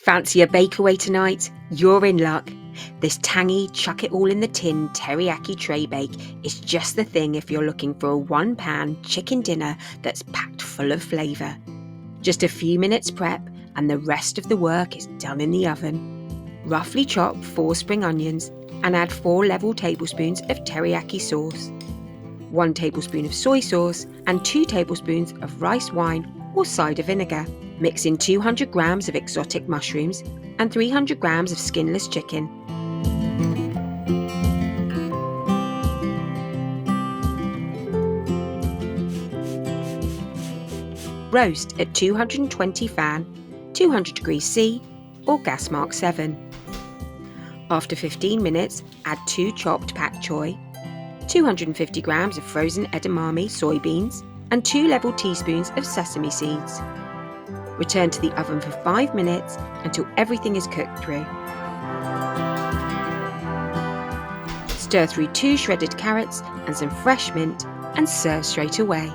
Fancy a bakeaway tonight? You're in luck. This tangy, chuck it all in the tin teriyaki tray bake is just the thing if you're looking for a one-pan chicken dinner that's packed full of flavour. Just a few minutes prep and the rest of the work is done in the oven. Roughly chop 4 spring onions and add 4 level tablespoons of teriyaki sauce, 1 tablespoon of soy sauce and 2 tablespoons of rice wine or cider vinegar. Mix in 200 grams of exotic mushrooms and 300 grams of skinless chicken. Roast at 220 fan, 200 degrees C or gas mark 7. After 15 minutes, add 2 chopped pak choi, 250 grams of frozen edamame soybeans and 2 level teaspoons of sesame seeds. Return to the oven for 5 minutes until everything is cooked through. Stir through 2 shredded carrots and some fresh mint and serve straight away.